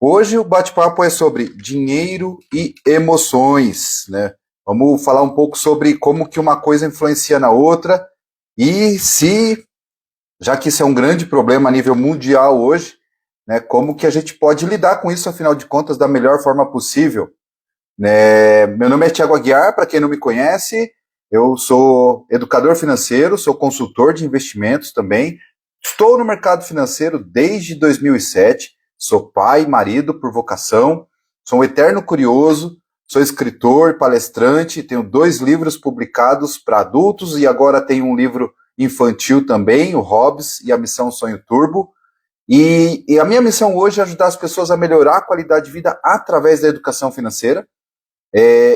Hoje o bate-papo é sobre dinheiro e emoções, né? Vamos falar um pouco sobre como que uma coisa influencia na outra e se, já que isso é um grande problema a nível mundial hoje, né, como que a gente pode lidar com isso, afinal de contas, da melhor forma possível, né? Meu nome é Thiago Aguiar, para quem não me conhece, eu sou educador financeiro, sou consultor de investimentos também, estou no mercado financeiro desde 2007, sou pai e marido por vocação, sou um eterno curioso, sou escritor, palestrante, tenho 2 livros publicados para adultos e agora tenho um livro infantil também, o Hobbes e a Missão Sonho Turbo. E a minha missão hoje é ajudar as pessoas a melhorar a qualidade de vida através da educação financeira.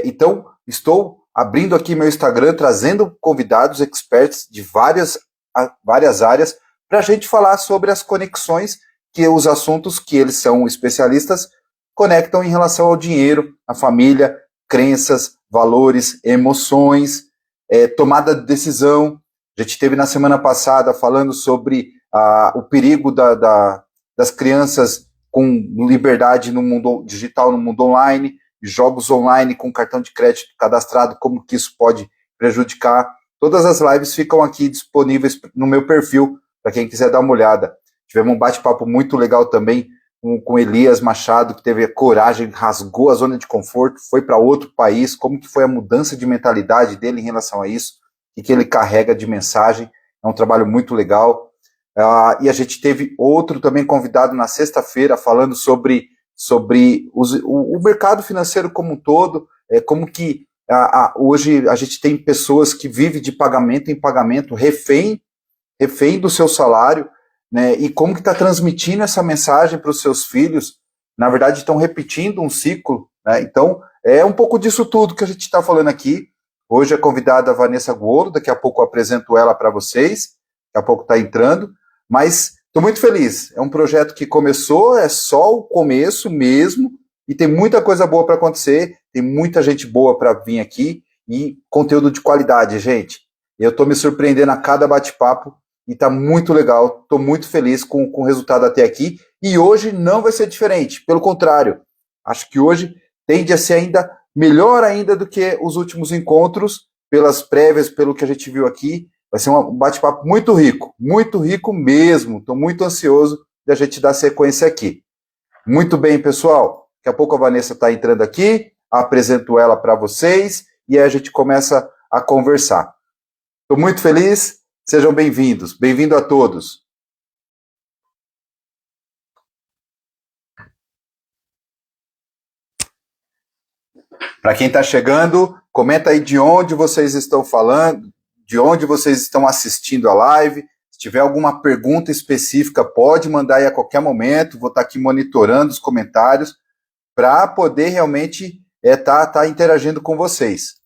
Então, estou abrindo aqui meu Instagram, trazendo convidados, experts de várias áreas, para a gente falar sobre as conexões que os assuntos que eles são especialistas conectam em relação ao dinheiro, à família, crenças, valores, emoções, tomada de decisão. A gente teve na semana passada falando sobre o perigo das crianças com liberdade no mundo digital, no mundo online, jogos online com cartão de crédito cadastrado, como que isso pode prejudicar. Todas as lives ficam aqui disponíveis no meu perfil, para quem quiser dar uma olhada. Tivemos um bate-papo muito legal também com Elias Machado, que teve a coragem, rasgou a zona de conforto, foi para outro país, como que foi a mudança de mentalidade dele em relação a isso, e que ele carrega de mensagem. É um trabalho muito legal. E a gente teve outro também convidado na sexta-feira, falando sobre o mercado financeiro como um todo, como que hoje a gente tem pessoas que vivem de pagamento em pagamento, refém do seu salário, né, e como que está transmitindo essa mensagem para os seus filhos. Na verdade, estão repetindo um ciclo, né? Então, é um pouco disso tudo que a gente está falando aqui. Hoje é convidada a Vanessa Guolo, daqui a pouco eu apresento ela para vocês, daqui a pouco está entrando, mas estou muito feliz. É um projeto que começou, é só o começo mesmo, e tem muita coisa boa para acontecer, tem muita gente boa para vir aqui, e conteúdo de qualidade, gente. Eu estou me surpreendendo a cada bate-papo, e está muito legal, estou muito feliz com o resultado até aqui, e hoje não vai ser diferente, pelo contrário, acho que hoje tende a ser ainda melhor ainda do que os últimos encontros, pelas prévias, pelo que a gente viu aqui. Vai ser um bate-papo muito rico mesmo. Estou muito ansioso de a gente dar sequência aqui. Muito bem, pessoal. Daqui a pouco a Vanessa está entrando aqui, apresento ela para vocês e aí a gente começa a conversar. Estou muito feliz, sejam bem-vindos. Bem-vindo a todos. Para quem está chegando, comenta aí de onde vocês estão falando, de onde vocês estão assistindo a live. Se tiver alguma pergunta específica, pode mandar aí a qualquer momento. Vou estar aqui monitorando os comentários para poder realmente tá interagindo com vocês.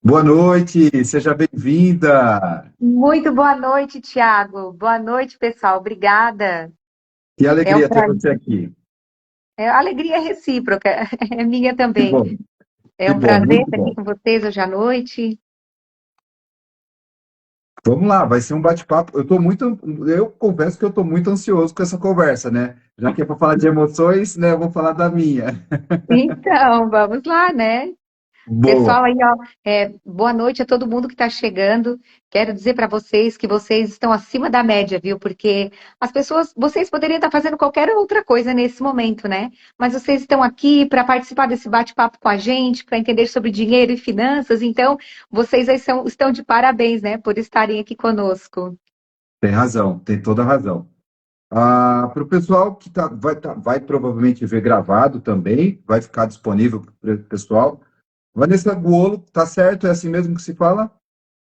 Boa noite, seja bem-vinda. Muito boa noite, Thiago. Boa noite, pessoal. Obrigada. Que É um alegria ter prazer. você aqui. Alegria recíproca, é minha Que também. bom, É que um bom, prazer muito estar aqui bom. com vocês hoje à noite. Vamos lá, vai ser um bate-papo. Eu confesso que eu estou muito ansioso com essa conversa, né? Já que é para falar de emoções, né? Eu vou falar da minha. Então, vamos lá, né? Boa. Pessoal aí, ó, boa noite a todo mundo que está chegando. Quero dizer para vocês que vocês estão acima da média, viu? Porque vocês poderiam estar fazendo qualquer outra coisa nesse momento, né? Mas vocês estão aqui para participar desse bate-papo com a gente, para entender sobre dinheiro e finanças. Então, vocês aí estão de parabéns, né? Por estarem aqui conosco. Tem razão, tem toda a razão. Para o pessoal que vai provavelmente ver gravado também, vai ficar disponível para o pessoal. Vanessa Guolo, tá certo? É assim mesmo que se fala?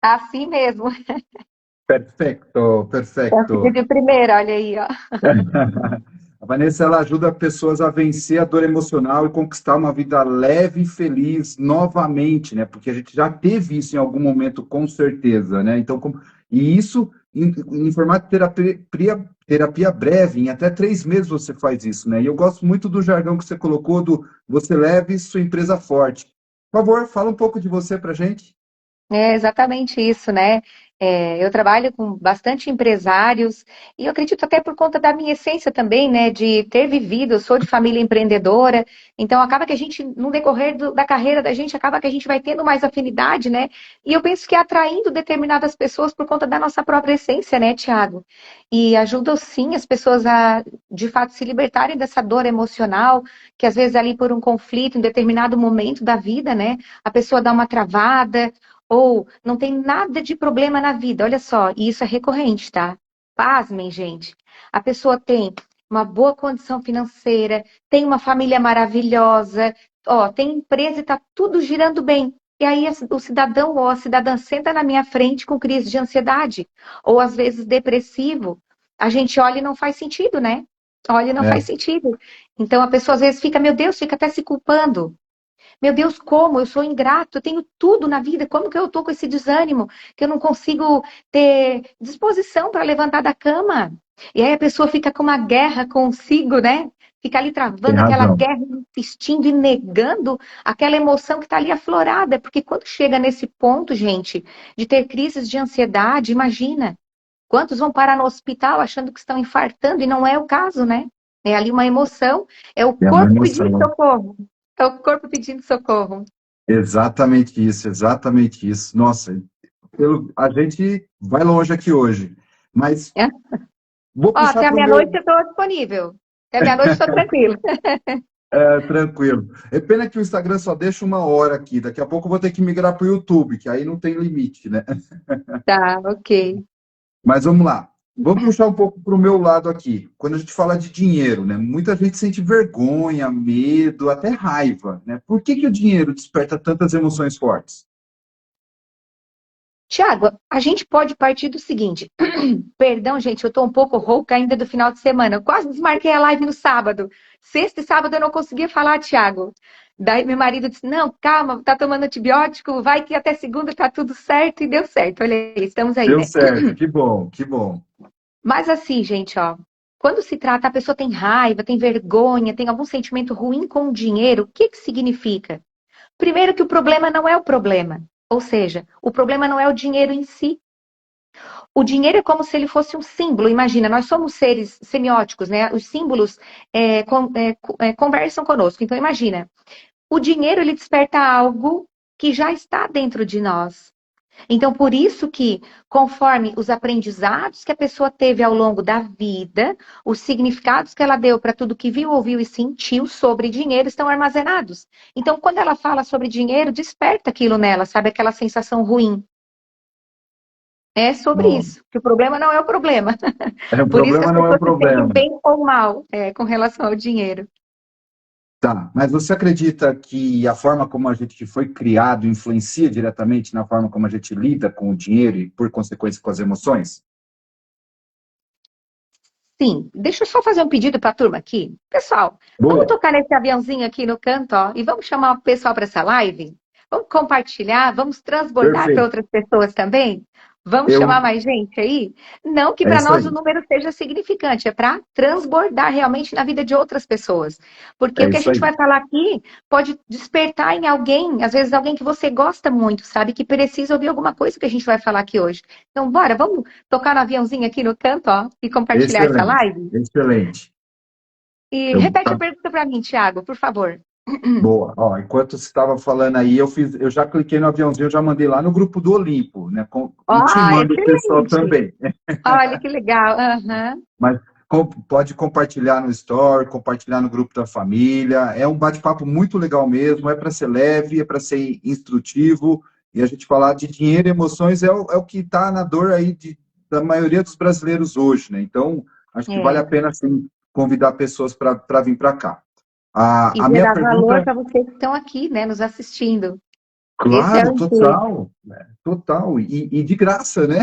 Assim mesmo. Perfeito, Consegui perfeito. de primeira, olha aí, ó. A Vanessa, ela ajuda pessoas a vencer a dor emocional e conquistar uma vida leve e feliz novamente, né? Porque a gente já teve isso em algum momento, com certeza, né? Então, e isso em formato de terapia breve, em até 3 meses você faz isso, né? E eu gosto muito do jargão que você colocou do você leve sua empresa forte. Por favor, fala um pouco de você pra gente. É exatamente isso, né? Eu trabalho com bastante empresários e eu acredito até por conta da minha essência também, né, de ter vivido, eu sou de família empreendedora, então acaba que a gente, no decorrer da carreira da gente, acaba que a gente vai tendo mais afinidade, né, e eu penso que atraindo determinadas pessoas por conta da nossa própria essência, né, Tiago? E ajuda sim as pessoas a, de fato, se libertarem dessa dor emocional, que às vezes ali por um conflito, em determinado momento da vida, né, a pessoa dá uma travada, ou não tem nada de problema na vida, olha só, e isso é recorrente, tá? Pasmem, gente. A pessoa tem uma boa condição financeira, tem uma família maravilhosa, ó, tem empresa e tá tudo girando bem. E aí o cidadão ou a cidadã senta na minha frente com crise de ansiedade, ou às vezes depressivo. A gente olha e não faz sentido, né? Olha e não faz É, sentido. Então a pessoa às vezes fica, meu Deus, fica até se culpando. Meu Deus, como? Eu sou ingrato, eu tenho tudo na vida, como que eu tô com esse desânimo? Que eu não consigo ter disposição para levantar da cama. E aí a pessoa fica com uma guerra consigo, né? Fica ali tem travando aquela razão. guerra, insistindo e negando aquela emoção que está ali aflorada. Porque quando chega nesse ponto, gente, de ter crises de ansiedade, imagina, quantos vão parar no hospital achando que estão infartando e não é o caso, né? É ali uma emoção, é o É uma corpo pedindo emoção. socorro. É o corpo pedindo socorro. Exatamente isso, exatamente isso. Nossa, a gente vai longe aqui hoje, mas É. vou Ó, puxar até a para o meia-noite meu. eu estou disponível. Até a meia-noite estou tranquila. Tranquilo. É pena que o Instagram só deixa 1 hora aqui. Daqui a pouco eu vou ter que migrar para o YouTube, que aí não tem limite, né? Tá, ok. Mas vamos lá. Vamos puxar um pouco para o meu lado aqui. Quando a gente fala de dinheiro, né? Muita gente sente vergonha, medo, até raiva, né? Por que que o dinheiro desperta tantas emoções fortes? Tiago, a gente pode partir do seguinte. Perdão, gente, eu estou um pouco rouca ainda do final de semana. Eu quase desmarquei a live no sábado. Sexta e sábado eu não conseguia falar, Tiago. Daí meu marido disse, não, calma, tá tomando antibiótico, vai que até segunda tá tudo certo. E deu certo, olha aí, estamos aí, Deu né? certo, que bom, que bom. Mas assim, gente, ó, quando se trata, a pessoa tem raiva, tem vergonha, tem algum sentimento ruim com o dinheiro, o que que significa? Primeiro que o problema não é o problema. Ou seja, o problema não é o dinheiro em si. O dinheiro é como se ele fosse um símbolo. Imagina, nós somos seres semióticos, né? Os símbolos conversam conosco. Então, imagina, o dinheiro ele desperta algo que já está dentro de nós. Então, por isso que, conforme os aprendizados que a pessoa teve ao longo da vida, os significados que ela deu para tudo que viu, ouviu e sentiu sobre dinheiro estão armazenados. Então, quando ela fala sobre dinheiro, desperta aquilo nela, sabe? Aquela sensação ruim. É sobre Bom, isso, que o problema não é o problema. o Por isso que problema as não é o pessoas se sentem problema. bem ou mal, com relação ao dinheiro. Tá, mas você acredita que a forma como a gente foi criado influencia diretamente na forma como a gente lida com o dinheiro e, por consequência, com as emoções? Sim, deixa eu só fazer um pedido para a turma aqui. Pessoal, vamos Boa, tocar nesse aviãozinho aqui no canto, ó, e vamos chamar o pessoal para essa live? Vamos compartilhar, vamos transbordar para perfeito. outras pessoas também? Vamos chamar Eu, mais gente aí? Não que é para isso nós o aí, número seja significante, é para transbordar realmente na vida de outras pessoas. Porque é o que a isso gente aí. vai falar aqui pode despertar em alguém, às vezes alguém que você gosta muito, sabe? Que precisa ouvir alguma coisa que a gente vai falar aqui hoje. Então, bora, vamos tocar no aviãozinho aqui no canto, ó, e compartilhar essa Excelente, live? excelente. E Eu, repete a pergunta para mim, Thiago, por favor. boa. Ó, enquanto você estava falando aí, eu já cliquei no aviãozinho, eu já mandei lá no grupo do Olimpo, né? Ah, Intimando o pessoal excelente! também. Olha que legal. Aham. Mas pode compartilhar no Store, compartilhar no grupo da família. É um bate-papo muito legal mesmo. É para ser leve, é para ser instrutivo. E a gente falar de dinheiro e emoções é o que está na dor aí da maioria dos brasileiros hoje, né? Então, acho que vale É. a pena, sim, convidar pessoas para vir para cá. E A minha gerar valor pergunta, para vocês que estão aqui, né, nos assistindo. Esse é claro, o intuito. total, né? Total, e de graça, né?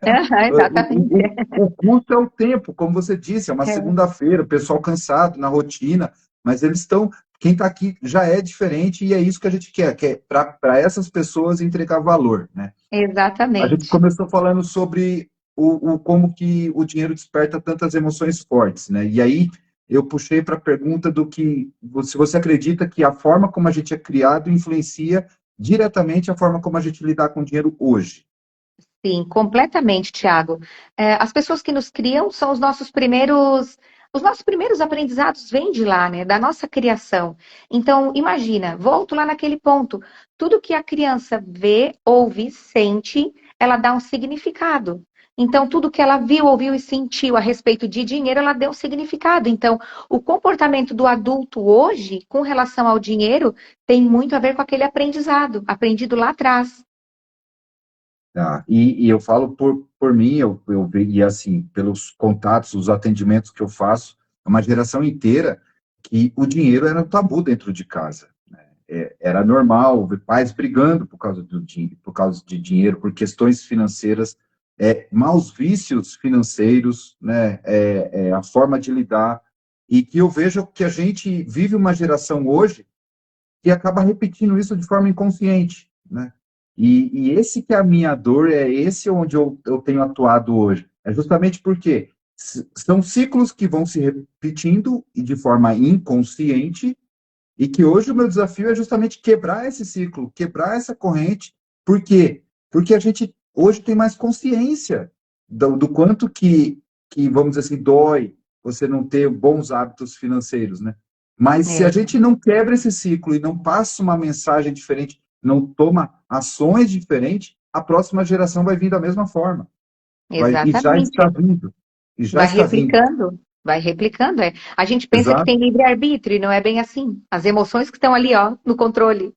Aham, exatamente. O custo é o tempo, como você disse, é uma É, segunda-feira, o pessoal cansado na rotina, mas eles estão. Quem está aqui já é diferente e é isso que a gente quer, que é para essas pessoas entregar valor, né? A gente exatamente. começou falando sobre como que o dinheiro desperta tantas emoções fortes, né? E aí eu puxei para a pergunta do que se você acredita que a forma como a gente é criado influencia diretamente a forma como a gente lidar com o dinheiro hoje. Sim, completamente, Tiago. As pessoas que nos criam são os nossos primeiros aprendizados vêm de lá, né? Da nossa criação. Então, imagina, volto lá naquele ponto. Tudo que a criança vê, ouve, sente, ela dá um significado. Então, tudo que ela viu, ouviu e sentiu a respeito de dinheiro, ela deu um significado. Então, o comportamento do adulto hoje, com relação ao dinheiro, tem muito a ver com aquele aprendizado, aprendido lá atrás. Tá? E eu falo por mim, e assim, pelos contatos, os atendimentos que eu faço, é uma geração inteira que o dinheiro era um tabu dentro de casa. Né? Era normal ver pais brigando por causa de dinheiro, por questões financeiras, maus vícios financeiros, né? A forma de lidar, e que eu vejo que a gente vive uma geração hoje que acaba repetindo isso de forma inconsciente, né? E esse que é a minha dor, é esse onde eu tenho atuado hoje. É justamente porque são ciclos que vão se repetindo e de forma inconsciente, e que hoje o meu desafio é justamente quebrar esse ciclo, quebrar essa corrente. Por quê? Porque a gente hoje tem mais consciência do quanto que, vamos dizer assim, dói você não ter bons hábitos financeiros, né? Mas se a É, gente não quebra esse ciclo e não passa uma mensagem diferente, não toma ações diferentes, a próxima geração vai vir da mesma forma. E já está exatamente. vindo. E já está vindo. Vai replicando. É. A gente pensa que Exato, tem livre-arbítrio e não é bem assim. As emoções que estão ali, ó, no controle.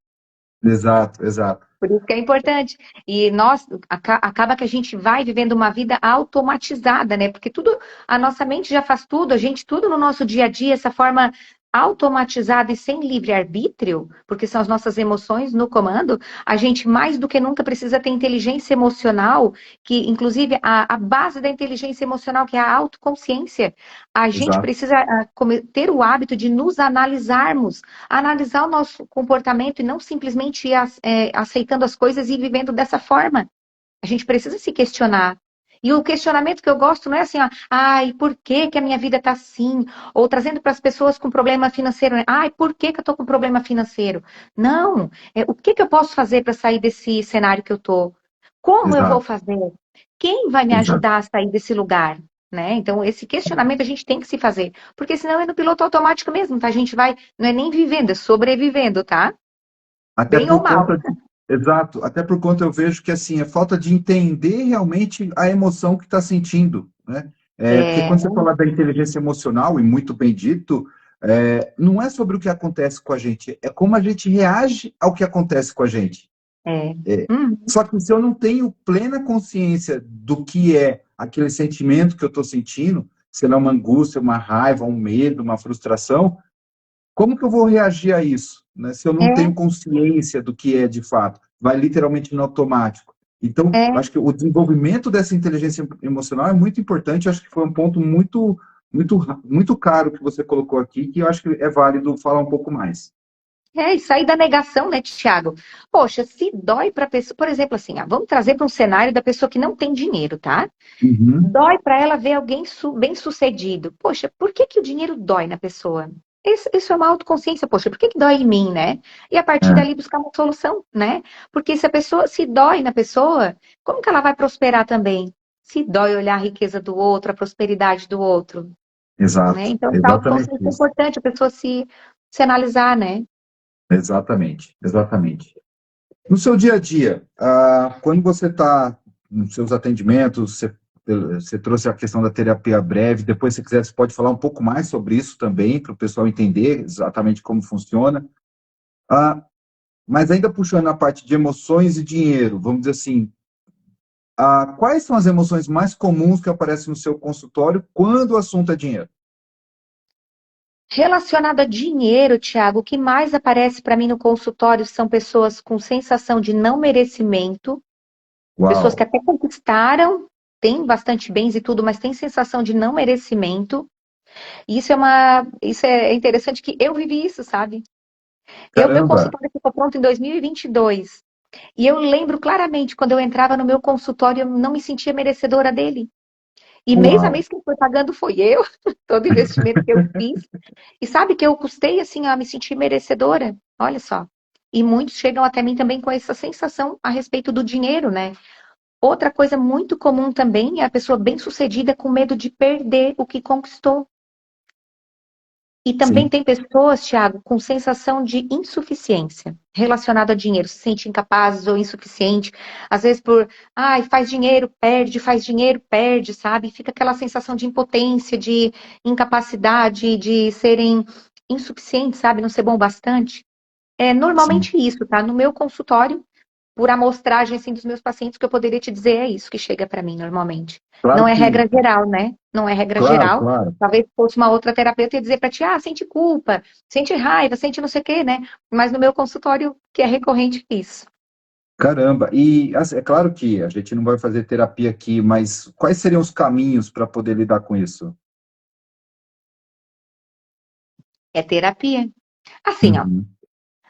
exato, exato. Por isso que é importante. E nós, acaba que a gente vai vivendo uma vida automatizada, né? Porque tudo, a nossa mente já faz tudo, a gente, tudo no nosso dia a dia, essa forma automatizada e sem livre-arbítrio, porque são as nossas emoções no comando, a gente mais do que nunca precisa ter inteligência emocional, que inclusive a base da inteligência emocional, que é a autoconsciência, a gente Exato. precisa ter o hábito de nos analisarmos, analisar o nosso comportamento e não simplesmente ir aceitando as coisas e vivendo dessa forma. A gente precisa se questionar. E o questionamento que eu gosto não é assim, ó, ai, por que que a minha vida tá assim? Ou trazendo para as pessoas com problema financeiro, né? Ai, por que que eu tô com problema financeiro? Não, o que que eu posso fazer para sair desse cenário que eu tô? Como eu vou Exato, fazer? Quem vai me exato. ajudar a sair desse lugar? Né? Então, esse questionamento a gente tem que se fazer, porque senão é no piloto automático mesmo, tá? A gente vai, não é nem vivendo, é sobrevivendo, tá? Até Bem ou por mal. conta exato, até por conta eu vejo que assim, é falta de entender realmente a emoção que está sentindo, né? Porque É, quando você fala da inteligência emocional, e muito bem dito, não é sobre o que acontece com a gente, é como a gente reage ao que acontece com a gente. é. Uhum. Só que se eu não tenho plena consciência do que é aquele sentimento que eu estou sentindo, se não é uma angústia, uma raiva, um medo, uma frustração, como que eu vou reagir a isso, né, se eu não É, tenho consciência do que é de fato? Vai literalmente no automático. Então, eu é. acho que o desenvolvimento dessa inteligência emocional é muito importante. Eu acho que foi um ponto muito caro que você colocou aqui, que eu acho que é válido falar um pouco mais. É, e sair da negação, né, Tiago? Poxa, se dói para a pessoa, por exemplo, assim, vamos trazer para um cenário da pessoa que não tem dinheiro, tá? Uhum. Dói para ela ver alguém bem-sucedido. Poxa, por que que o dinheiro dói na pessoa? Isso é uma autoconsciência, poxa, por que que dói em mim, né? E a partir É, dali buscar uma solução, né? Porque se a pessoa se dói na pessoa, como que ela vai prosperar também? Se dói olhar a riqueza do outro, a prosperidade do outro, né? exato, Então, essa exatamente autoconsciência é isso. importante, a pessoa se analisar, né? Exatamente, exatamente. No seu dia a dia, quando você está nos seus atendimentos, você trouxe a questão da terapia breve, depois, se quiser, você pode falar um pouco mais sobre isso também, para o pessoal entender exatamente como funciona. Ah, mas ainda puxando a parte de emoções e dinheiro, vamos dizer assim, quais são as emoções mais comuns que aparecem no seu consultório quando o assunto é dinheiro? Relacionado a dinheiro, Tiago, o que mais aparece para mim no consultório são pessoas com sensação de não merecimento, pessoas que Uau, até conquistaram, têm bastante bens e tudo, mas têm sensação de não merecimento. E isso é interessante que eu vivi isso, sabe? Meu caramba, consultório ficou pronto em 2022. E eu lembro claramente, quando eu entrava no meu consultório, eu não me sentia merecedora dele. E mês a uau, mês quem foi pagando foi eu, todo investimento que eu fiz. E sabe que eu custei assim a me sentir merecedora? Olha só. E muitos chegam até mim também com essa sensação a respeito do dinheiro, né? Outra coisa muito comum também é a pessoa bem-sucedida com medo de perder o que conquistou. E também Sim. tem pessoas, Thiago, com sensação de insuficiência relacionada a dinheiro, se sente incapazes ou insuficiente, às vezes por, ai, faz dinheiro, perde, sabe? Fica aquela sensação de impotência, de incapacidade, de serem insuficientes, sabe? Não ser bom o bastante. É Sim. normalmente isso, tá? No meu consultório, por amostragem assim dos meus pacientes, o que eu poderia te dizer é isso que chega para mim normalmente. Não Claro é que, regra geral, né? Não é regra claro, geral. claro. Talvez fosse uma outra terapeuta e dizer para ti, sente culpa, sente raiva, sente não sei o quê, né? Mas no meu consultório, que é recorrente é isso. Caramba, e assim, é claro que a gente não vai fazer terapia aqui, mas quais seriam os caminhos para poder lidar com isso? É terapia. Assim, ó, Uhum.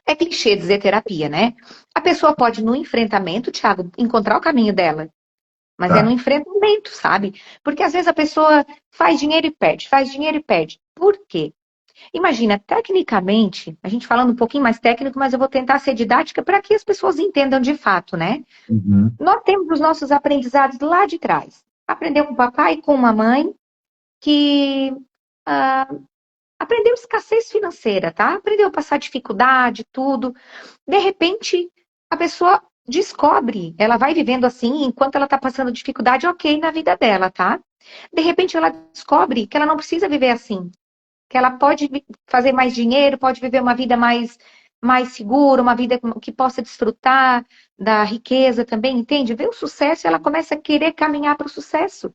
é clichê dizer terapia, né? A pessoa pode, no enfrentamento, Thiago, encontrar o caminho dela. Mas é no Tá. enfrentamento, sabe? Porque às vezes a pessoa faz dinheiro e perde, faz dinheiro e perde. Por quê? Imagina, tecnicamente, a gente falando um pouquinho mais técnico, mas eu vou tentar ser didática para que as pessoas entendam de fato, né? Uhum. Nós temos os nossos aprendizados lá de trás. Aprendeu com o papai e com uma mãe que ah, aprendeu escassez financeira, tá? Aprendeu a passar dificuldade, tudo. De repente, a pessoa descobre, ela vai vivendo assim, enquanto ela tá passando dificuldade, ok, na vida dela, tá? De repente, ela descobre que ela não precisa viver assim, que ela pode fazer mais dinheiro, pode viver uma vida mais segura, uma vida que possa desfrutar da riqueza também, entende? Vê o sucesso e ela começa a querer caminhar para o sucesso.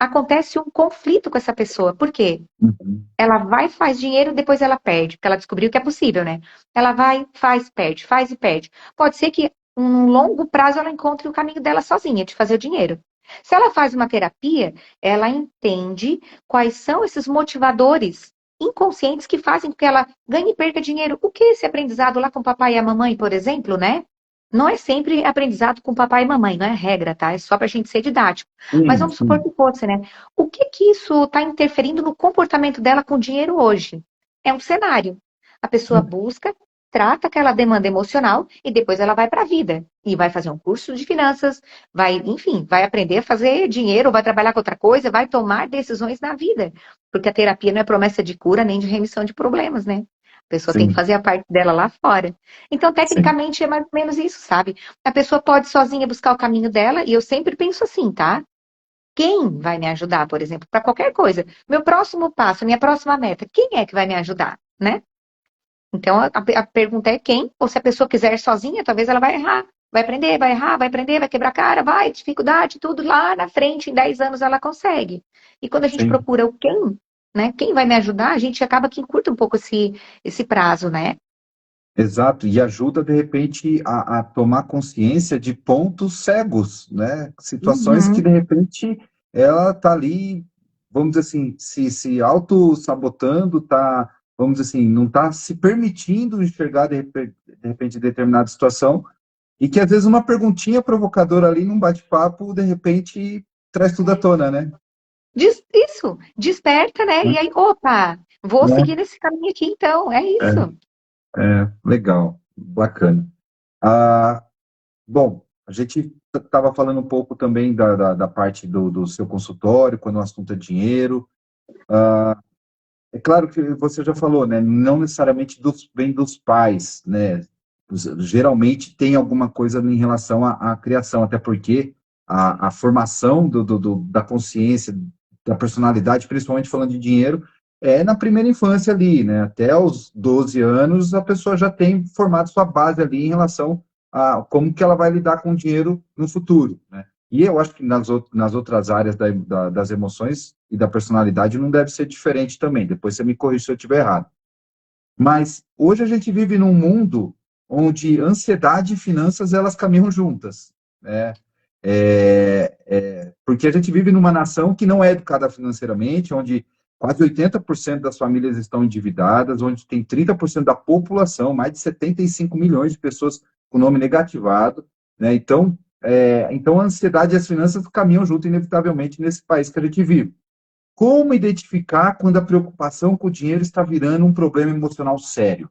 Acontece um conflito com essa pessoa. Por quê? Uhum. Ela vai, faz dinheiro, depois ela perde, porque ela descobriu que é possível, né? Ela vai, faz, perde, faz e perde. Pode ser que um longo prazo ela encontre o caminho dela sozinha, de fazer o dinheiro. Se ela faz uma terapia, ela entende quais são esses motivadores inconscientes que fazem com que ela ganhe e perca dinheiro. O que é esse aprendizado lá com o papai e a mamãe, por exemplo, né? Não é sempre aprendizado com papai e mamãe, não é regra, tá? É só para a gente ser didático. Mas Sim, vamos supor sim, que fosse, né? O que que isso está interferindo no comportamento dela com o dinheiro hoje? É um cenário. A pessoa sim, busca, trata aquela demanda emocional e depois ela vai para a vida. E vai fazer um curso de finanças, vai, enfim, vai aprender a fazer dinheiro, vai trabalhar com outra coisa, vai tomar decisões na vida. Porque a terapia não é promessa de cura nem de remissão de problemas, né? A pessoa tem que sim, fazer a parte dela lá fora. Então, sim. tecnicamente, é mais ou menos isso, sabe? A pessoa pode sozinha buscar o caminho dela, e eu sempre penso assim, tá? Quem vai me ajudar, por exemplo, para qualquer coisa? Meu próximo passo, minha próxima meta, quem é que vai me ajudar, né? Então, a pergunta é quem, ou se a pessoa quiser sozinha, talvez ela vai errar, vai aprender, vai errar, vai aprender, vai quebrar a cara, vai, dificuldade, tudo lá na frente, em 10 anos ela consegue. E quando a gente Sim. procura o quem, né, quem vai me ajudar, a gente acaba que encurta um pouco esse prazo, né? Exato, e ajuda, de repente, a tomar consciência de pontos cegos, né? Situações que, Uhum. de repente, ela está ali, vamos dizer assim, se auto-sabotando, tá, vamos dizer assim, não está se permitindo enxergar, de repente, determinada situação, e que, às vezes, uma perguntinha provocadora ali num bate-papo, de repente, traz tudo à tona, né? Isso, desperta, né? E aí, opa, vou seguir nesse caminho aqui, então, é É, isso. legal, bacana. Ah, bom, a gente estava falando um pouco também da parte do seu consultório, quando o assunto é dinheiro. É claro que você já falou, né? Não necessariamente vem dos pais, né? Geralmente tem alguma coisa em relação à criação, até porque a formação da consciência, da personalidade, principalmente falando de dinheiro, é na primeira infância ali, né? Até os 12 anos, a pessoa já tem formado sua base ali em relação a como que ela vai lidar com o dinheiro no futuro, né? E eu acho que nas outras áreas das emoções e da personalidade não deve ser diferente também. Depois você me corrige se eu estiver errado. Mas hoje a gente vive num mundo onde ansiedade e finanças elas caminham juntas, né? Porque a gente vive numa nação que não é educada financeiramente, onde quase 80% das famílias estão endividadas, onde tem 30% da população, mais de 75 milhões de pessoas com nome negativado, né? Então a ansiedade e as finanças caminham junto inevitavelmente nesse país que a gente vive. Como identificar quando a preocupação com o dinheiro está virando um problema emocional sério?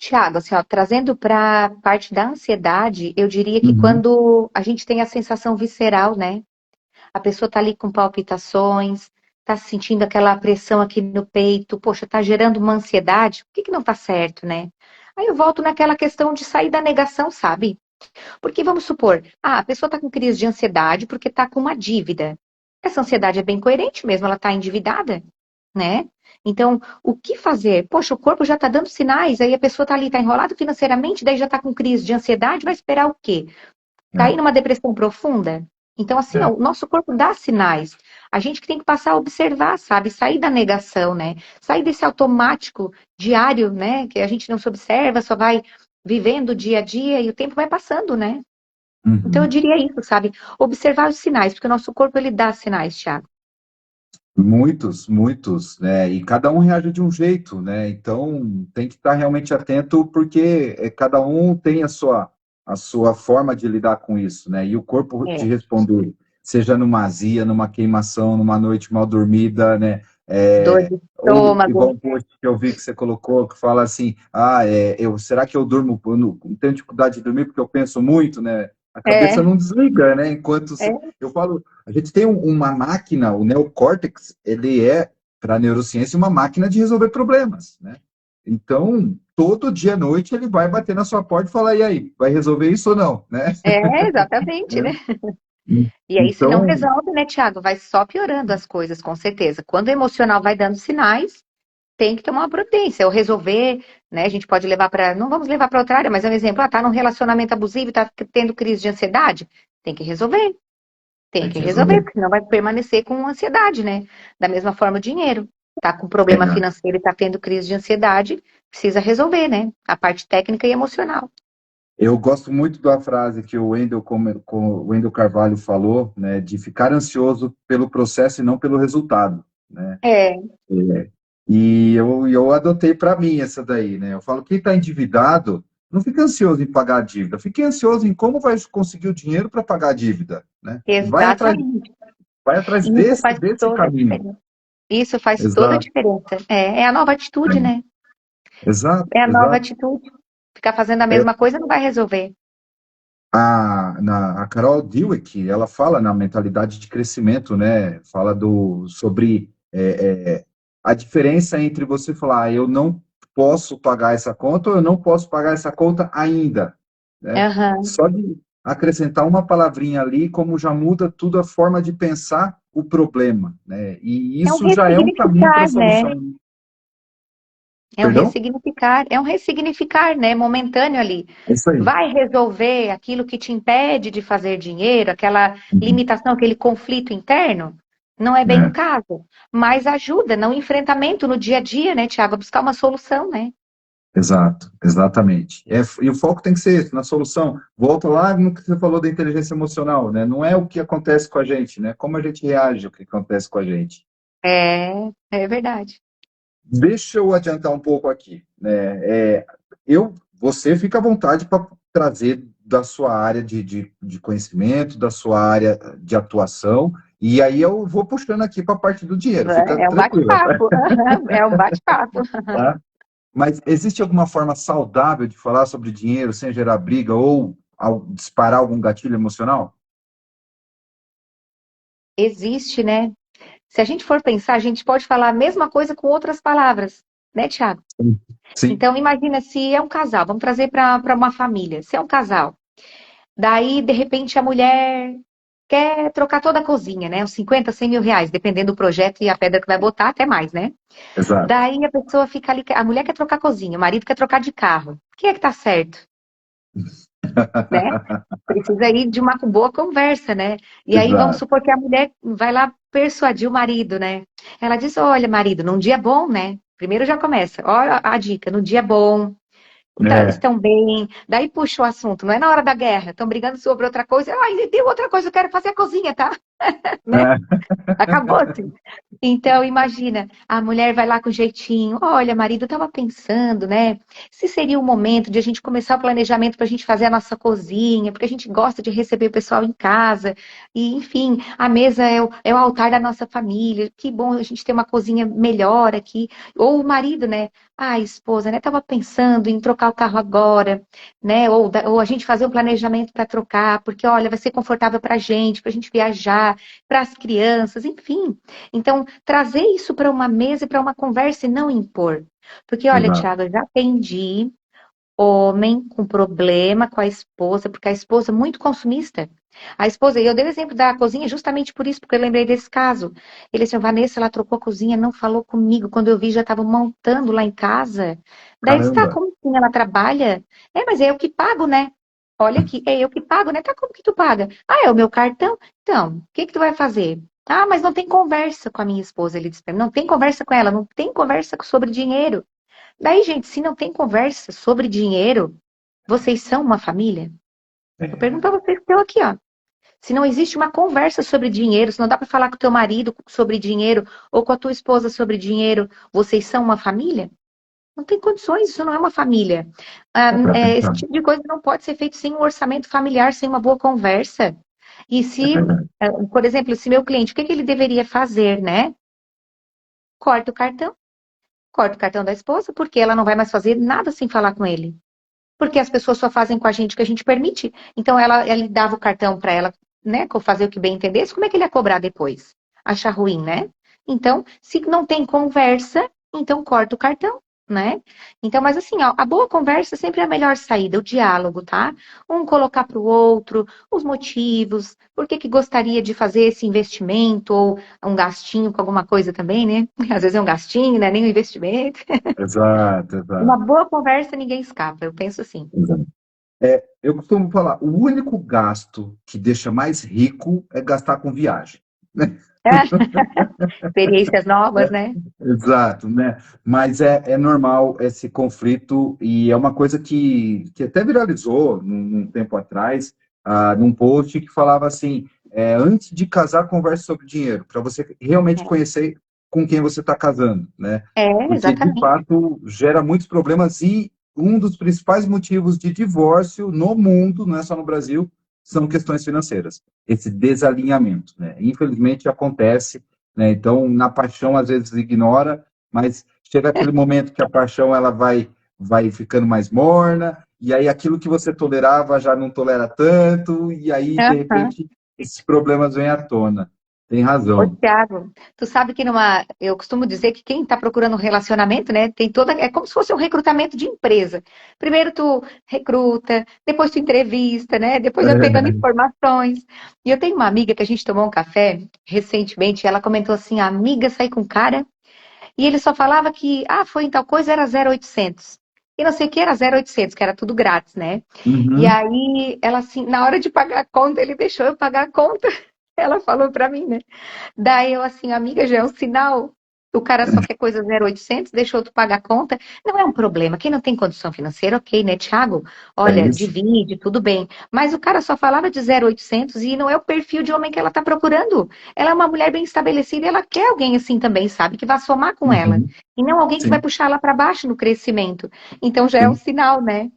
Tiago, assim, ó, trazendo para a parte da ansiedade, eu diria que Uhum. quando a gente tem a sensação visceral, né? A pessoa tá ali com palpitações, tá sentindo aquela pressão aqui no peito, poxa, tá gerando uma ansiedade, o que que não tá certo, né? Aí eu volto naquela questão de sair da negação, sabe? Porque vamos supor, a pessoa está com crise de ansiedade porque está com uma dívida. Essa ansiedade é bem coerente mesmo, ela está endividada, né? Então, o que fazer? Poxa, o corpo já está dando sinais, aí a pessoa está ali, está enrolada financeiramente, daí já está com crise de ansiedade, vai esperar o quê? Cair É, numa depressão profunda? Então, assim, ó, é. o nosso corpo dá sinais. A gente que tem que passar a observar, sabe? Sair da negação, né? Sair desse automático diário, né? Que a gente não se observa, só vai vivendo o dia a dia e o tempo vai passando, né? Então eu Uhum. diria isso, sabe? Observar os sinais, porque o nosso corpo ele dá sinais, Thiago. Muitos, muitos, né? E cada um reage de um jeito, né? Então tem que estar realmente atento, porque cada um tem a sua forma de lidar com isso, né? E o corpo te É. responder, seja numa azia, numa queimação, numa noite mal dormida, né? Dor de Ou igual estômago. um post que eu vi que você colocou, que fala assim, será que eu durmo, eu não tenho dificuldade de dormir porque eu penso muito, né? A cabeça É, não desliga, né? Enquanto é, eu falo, a gente tem uma máquina, o neocórtex, ele é, para a neurociência, uma máquina de resolver problemas, né? Então, todo dia à noite ele vai bater na sua porta e falar, e aí, vai resolver isso ou não, né? exatamente, né? E aí, se não Então, resolve, né, Thiago, vai só piorando as coisas, com certeza. Quando o emocional vai dando sinais, tem que tomar uma providência, ou resolver, né? A gente pode levar para, não vamos levar para outra área, mas é um exemplo, tá num relacionamento abusivo, tá tendo crise de ansiedade, tem que resolver. Tem tem que que resolver, resolver. porque senão vai permanecer com ansiedade, né? Da mesma forma, o dinheiro. Tá com problema É, financeiro e tá tendo crise de ansiedade, precisa resolver, né? A parte técnica e emocional. eu gosto muito da frase que o o Wendell Carvalho falou, né, de ficar ansioso pelo processo e não pelo resultado, né? É, E eu adotei para mim essa daí, né? Eu falo, quem está endividado, não fica ansioso em pagar a dívida, fique ansioso em como vai conseguir o dinheiro para pagar a dívida, né? exatamente. Vai atrás E isso faz desse toda a caminho. diferença. Isso faz toda a Exato, diferença. É a nova atitude, né? exato, É a nova exato. atitude. Ficar fazendo a É, mesma coisa não vai resolver. a Carol Dweck, ela fala na mentalidade de crescimento, né? Fala sobre a diferença entre você falar, eu não posso pagar essa conta ou eu não posso pagar essa conta ainda, né? Aham. Só de acrescentar uma palavrinha ali, como já muda tudo a forma de pensar o problema, né? E É um isso já é um caminho para a ressignificar, né? solução. Perdão? É um ressignificar, né? Momentâneo ali. É isso aí. Vai resolver aquilo que te impede de fazer dinheiro, aquela Uhum. limitação, aquele conflito interno? Não é bem o É. caso. Mas ajuda no enfrentamento, no dia a dia, né, Tiago? A buscar uma solução, né? Exato, exatamente. E o foco tem que ser esse, na solução. Volta lá no que você falou da inteligência emocional, né? Não é o que acontece com a gente, né? Como a gente reage ao que acontece com a gente. É verdade. Deixa eu adiantar um pouco aqui, né? Você fica à vontade para trazer da sua área de conhecimento, da sua área de atuação, e aí eu vou puxando aqui para a parte do dinheiro. Fica É um tranquila, bate-papo. É um bate-papo. tá? Mas existe alguma forma saudável de falar sobre dinheiro sem gerar briga ou disparar algum gatilho emocional? Existe, né? Se a gente for pensar, a gente pode falar a mesma coisa com outras palavras, né, Tiago? Sim, Então, imagina se é um casal, vamos trazer para uma família. Se é um casal, daí, de repente, a mulher quer trocar toda a cozinha, né? Uns 50, 100 mil reais, dependendo do projeto e a pedra que vai botar, até mais, né? exato. Daí a pessoa fica ali, a mulher quer trocar a cozinha, o marido quer trocar de carro. Quem é que tá certo, né? Precisa ir de uma boa conversa, né? E aí vamos Exato. supor que a mulher vai lá persuadir o marido, né? Ela diz: olha, marido, num dia bom, né? Primeiro já começa, olha a dica, no dia bom, É, estão bem, daí puxa o assunto, não é na hora da guerra, estão brigando sobre outra coisa, ah, e tem outra coisa, eu quero fazer a cozinha, tá? né? Acabou-se. Então, imagina, a mulher vai lá com jeitinho. Olha, marido, eu estava pensando, né? Se seria o momento de a gente começar o planejamento para a gente fazer a nossa cozinha, porque a gente gosta de receber o pessoal em casa. E, enfim, a mesa é o altar da nossa família. Que bom a gente ter uma cozinha melhor aqui. Ou o marido, né? Ah, esposa, né? Tava pensando em trocar o carro agora, né? Ou a gente fazer um planejamento para trocar, porque, olha, vai ser confortável para a gente viajar, para as crianças, enfim. Então, trazer isso para uma mesa e para uma conversa e não impor. Porque, olha, Exato. Thiago, eu já atendi homem com problema com a esposa, porque a esposa é muito consumista. A esposa, e eu dei o exemplo da cozinha justamente por isso, porque eu lembrei desse caso. Ele disse, Vanessa, ela trocou a cozinha, não falou comigo. Quando eu vi, já estava montando lá em casa. Daí ele disse, tá, Caramba. como assim ela trabalha? É, mas é eu que pago, né? Olha aqui, é eu que pago, né? Tá, como que tu paga? Ah, é o meu cartão? Então, o que que tu vai fazer? Ah, mas não tem conversa com a minha esposa, ele disse pra mim. Não tem conversa com ela, não tem conversa sobre dinheiro. Daí, gente, se não tem conversa sobre dinheiro, vocês são uma família? Eu pergunto É, pra vocês que estão aqui, ó. Se não existe uma conversa sobre dinheiro, se não dá para falar com o teu marido sobre dinheiro ou com a tua esposa sobre dinheiro, vocês são uma família? Não tem condições, isso não é uma família. Ah, é para esse pensar. tipo de coisa não pode ser feito sem um orçamento familiar, sem uma boa conversa. E É se, verdade. por exemplo, se meu cliente, o que que ele deveria fazer, né? Corta o cartão da esposa, porque ela não vai mais fazer nada sem falar com ele. Porque as pessoas só fazem com a gente o que a gente permite. Então, ele dava o cartão para ela, né, fazer o que bem entendesse, como é que ele ia cobrar depois? Achar ruim, né? Então, se não tem conversa, então corta o cartão, né? Então, mas assim, ó, a boa conversa sempre é a melhor saída, o diálogo, tá? Um colocar para o outro os motivos, por que que gostaria de fazer esse investimento, ou um gastinho com alguma coisa também, né? Às vezes é um gastinho, né? Nem um investimento. Exato, Uma exato, boa conversa, ninguém escapa, eu penso assim. exato. É, eu costumo falar, o único gasto que deixa mais rico é gastar com viagem. Né? Experiências novas, né? Exato, né? Mas é normal esse conflito e é uma coisa que até viralizou num tempo atrás, num post que falava assim, antes de casar, converse sobre dinheiro, para você realmente conhecer com quem você está casando, né? Porque, de Exatamente. fato, gera muitos problemas e um dos principais motivos de divórcio no mundo, não é só no Brasil, são questões financeiras, esse desalinhamento, né? Infelizmente acontece, né? Então, na paixão, às vezes ignora, mas chega aquele momento que a paixão ela vai ficando mais morna, e aí aquilo que você tolerava já não tolera tanto, e aí, de Aham. repente, esses problemas vêm à tona. Tem Ô, razão. Thiago, tu sabe que eu costumo dizer que quem está procurando um relacionamento, né, tem toda, é como se fosse um recrutamento de empresa. Primeiro tu recruta, depois tu entrevista, né, depois vai pegando informações. E eu tenho uma amiga que a gente tomou um café recentemente, e ela comentou assim, a amiga saí com um cara, e ele só falava que, foi em tal coisa, era 0800. E não sei o que era 0800, que era tudo grátis, né? E Uhum. aí, ela assim, na hora de pagar a conta, ele deixou eu pagar a conta. Ela falou pra mim, né? Daí eu assim, amiga, já é um sinal. O cara só quer coisa 0800, deixou tu pagar a conta. Não é um problema. Quem não tem condição financeira, ok, né, Thiago? É Olha, isso. divide, tudo bem. Mas o cara só falava de 0800 e não é o perfil de homem que ela tá procurando. Ela é uma mulher bem estabelecida e ela quer alguém assim também, sabe? Que vai somar com ela. Uhum. E não alguém que vai Sim, puxar ela para baixo no crescimento. Então já é um sim, sinal, né?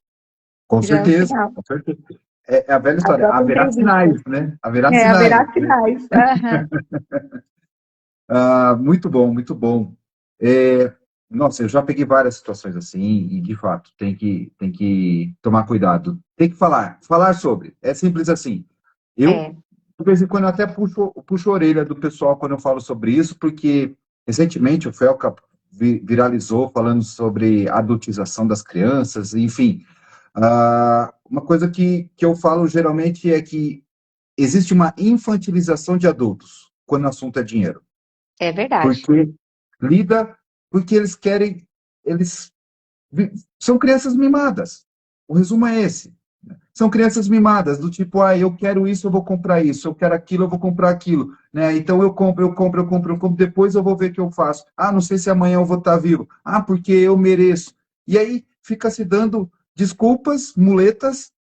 com Já é um certeza, sinal. com certeza. É a velha A história, própria haverá entrevista. sinais, né? Haverá sinais, Haverá né? sinais. Aham. Muito bom, muito bom. É, nossa, eu já peguei várias situações assim, e de fato, tem que tomar cuidado. Tem que falar sobre. É simples assim. Eu, É, de vez em quando, eu até puxo a orelha do pessoal quando eu falo sobre isso, porque recentemente o Felca viralizou falando sobre a adultização das crianças, enfim. Uma coisa que eu falo geralmente é que existe uma infantilização de adultos quando o assunto é dinheiro. é verdade. Porque lida, porque eles são crianças mimadas. O resumo é esse. São crianças mimadas, do tipo, eu quero isso, eu vou comprar isso, eu quero aquilo, eu vou comprar aquilo, né? Então eu compro, depois eu vou ver o que eu faço. Não sei se amanhã eu vou estar vivo. Porque eu mereço. E aí fica se dando desculpas, muletas,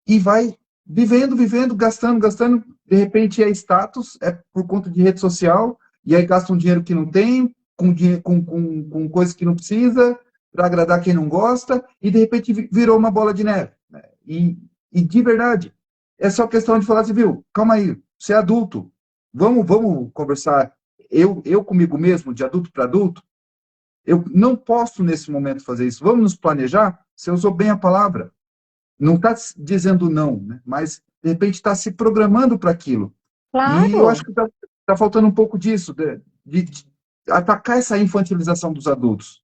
e vai vivendo, gastando, gastando. de repente é status, é por conta de rede social, e aí gasta um dinheiro que não tem, com coisas que não precisa, para agradar quem não gosta, e de repente virou uma bola de neve. Né? E de verdade, é só questão de falar assim, viu, calma aí, você é adulto, vamos conversar, eu comigo mesmo, de adulto para adulto, eu não posso nesse momento fazer isso, vamos nos planejar? Você usou bem a palavra, não está dizendo não, né? Mas de repente está se programando para aquilo. E eu acho Claro. que está faltando um pouco disso, de atacar essa infantilização dos adultos.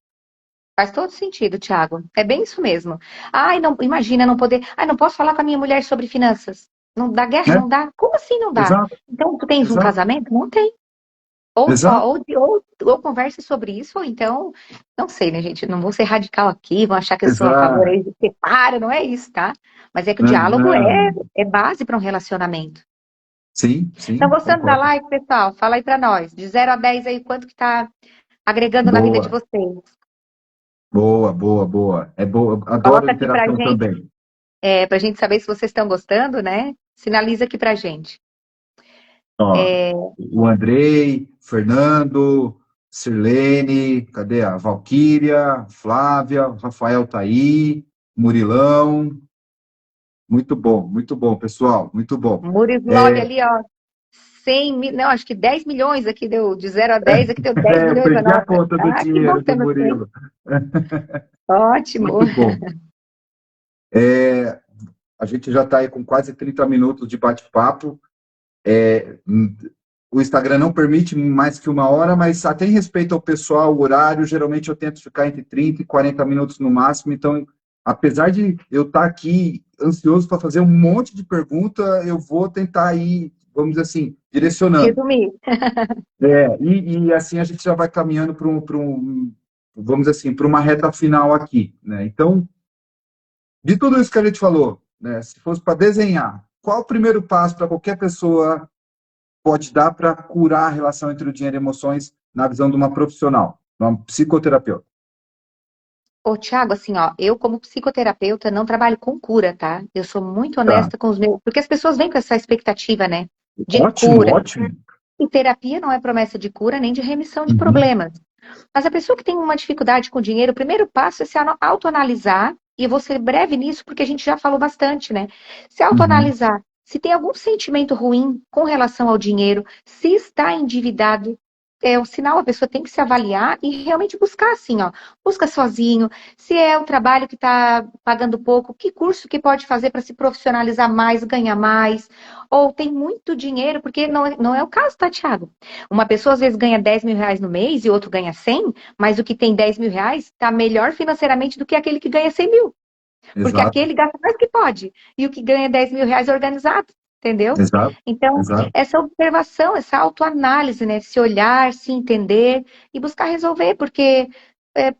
Faz todo sentido, Thiago. É bem isso mesmo. Ai, não, imagina não poder. Ai, não posso falar com a minha mulher sobre finanças. Não dá guerra? Né? Não dá? Como assim não dá? Exato, Então, tu tens um exato, casamento? Não tem. Ou só, exato. ou converse sobre isso, ou então, não sei, né, gente? Não vou ser radical aqui, vão achar que eu sou a favor Exato. aí de separa, não é isso, tá? Mas é que o Não, diálogo não. é base para um relacionamento. Sim, Estão sim, gostando da concordo. live, pessoal? Fala aí para nós. De 0 a 10 aí, quanto que tá agregando na vida de Boa, vocês? boa, boa, boa. É boa, adoro Coloca aqui pra interação gente. também. Para a gente saber se vocês estão gostando, né? Sinaliza aqui pra gente. Ó, o Andrei, Fernando, Sirlene, cadê a Valquíria, Flávia, Rafael tá aí, Murilão. Muito bom, pessoal, muito bom. Murislog É, ali, ó, 100 mil, não, acho que 10 milhões aqui deu, de 0 a 10, aqui deu 10 eu milhões a perdi a nota. conta do Ah, que bom dinheiro que do temos 100. Murilo. Ótimo. Muito bom. A gente já está aí com quase 30 minutos de bate-papo. O Instagram não permite mais que 1 hora, mas até em respeito ao pessoal, o horário, geralmente eu tento ficar entre 30 e 40 minutos no máximo. Então, apesar de eu estar aqui ansioso para fazer um monte de pergunta, eu vou tentar ir, vamos dizer assim, direcionando. Resumir. E assim a gente já vai caminhando vamos dizer assim, para uma reta final aqui, né? Então, de tudo isso que a gente falou, né? Se fosse para desenhar, qual o primeiro passo para qualquer pessoa pode dar para curar a relação entre o dinheiro e emoções na visão de uma profissional, de uma psicoterapeuta? Ô, Thiago, assim, ó, eu como psicoterapeuta não trabalho com cura, tá? Eu sou muito Tá. honesta com os meus, porque as pessoas vêm com essa expectativa, né, de Ótimo, cura. ótimo. E terapia não é promessa de cura nem de remissão de Uhum, problemas. Mas a pessoa que tem uma dificuldade com o dinheiro, o primeiro passo é se autoanalisar, e eu vou ser breve nisso, porque a gente já falou bastante, né? Se uhum. autoanalisar, se tem algum sentimento ruim com relação ao dinheiro, se está endividado, é um sinal, a pessoa tem que se avaliar e realmente buscar assim, ó, busca sozinho, se é um trabalho que está pagando pouco, que curso que pode fazer para se profissionalizar mais, ganhar mais, ou tem muito dinheiro, porque não é o caso, tá, Thiago? Uma pessoa às vezes ganha 10 mil reais no mês e outro ganha 100, mas o que tem 10 mil reais está melhor financeiramente do que aquele que ganha 100 mil. Porque Exato, aquele gasta mais que pode. E o que ganha 10 mil reais é organizado. Entendeu? exato, Então, exato. essa observação, essa autoanálise, né? Se olhar, se entender e buscar resolver, porque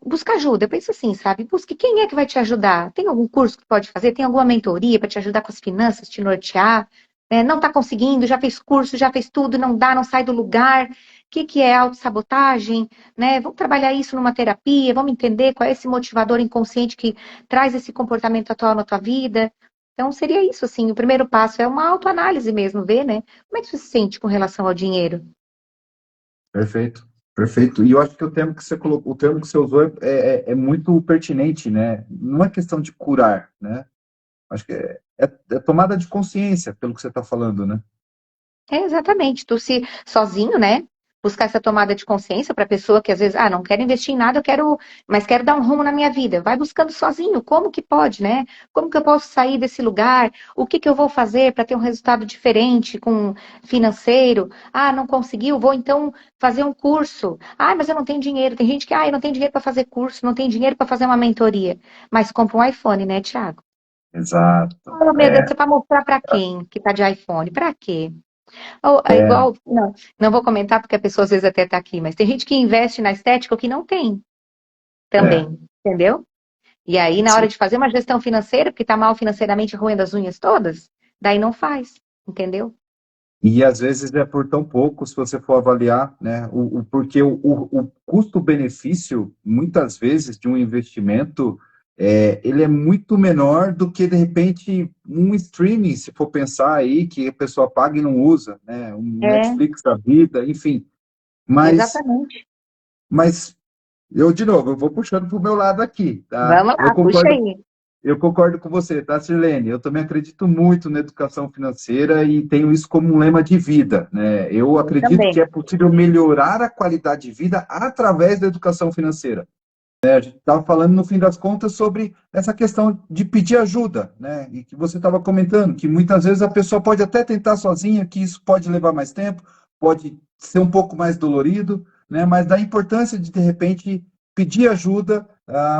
buscar ajuda. Eu penso assim, sabe? Busque quem é que vai te ajudar. Tem algum curso que pode fazer? Tem alguma mentoria para te ajudar com as finanças, te nortear? Não está conseguindo, já fez curso, já fez tudo, não dá, não sai do lugar. O que é autossabotagem? Né? Vamos trabalhar isso numa terapia, vamos entender qual é esse motivador inconsciente que traz esse comportamento atual na tua vida. Então, seria isso, assim, o primeiro passo é uma autoanálise mesmo, ver, né? Como é que você se sente com relação ao dinheiro? Perfeito, perfeito. E eu acho que o termo que você colocou, o termo que você usou é muito pertinente, né? Não é questão de curar, né? Acho que é tomada de consciência, pelo que você está falando, né? Exatamente, tu se sozinho, né? Buscar essa tomada de consciência para a pessoa que às vezes, não quero investir em nada, mas quero dar um rumo na minha vida. Vai buscando sozinho, como que pode, né? Como que eu posso sair desse lugar? O que que eu vou fazer para ter um resultado diferente com financeiro? Não conseguiu, vou então fazer um curso. Mas eu não tenho dinheiro. Tem gente que, eu não tenho dinheiro para fazer curso, não tenho dinheiro para fazer uma mentoria. Mas compra um iPhone, né, Thiago? Exato. Oh, meu Deus, você vai mostrar para quem que tá de iPhone? Para quê? Ou, é É, igual, não vou comentar porque a pessoa às vezes até está aqui, mas tem gente que investe na estética o que não tem é, também, entendeu? E aí, na hora sim. de fazer uma gestão financeira, porque está mal financeiramente roendo as unhas todas, daí não faz, entendeu? E às vezes é por tão pouco, se você for avaliar, né? Porque o custo-benefício, muitas vezes, de um investimento ele é muito menor do que, de repente, um streaming, se for pensar aí, que a pessoa paga e não usa, né? Um É, Netflix da vida, enfim. Mas, exatamente. mas eu, de novo, eu vou puxando para o meu lado aqui, tá? Vamos lá, puxa aí. Eu concordo com você, tá, Sirlene? Eu também acredito muito na educação financeira e tenho isso como um lema de vida, né? Eu Eu acredito que também. é possível melhorar a qualidade de vida através da educação financeira. A gente estava falando, no fim das contas, sobre essa questão de pedir ajuda, né? E que você estava comentando, que muitas vezes a pessoa pode até tentar sozinha, que isso pode levar mais tempo, pode ser um pouco mais dolorido, né? Mas da importância de repente, pedir ajuda,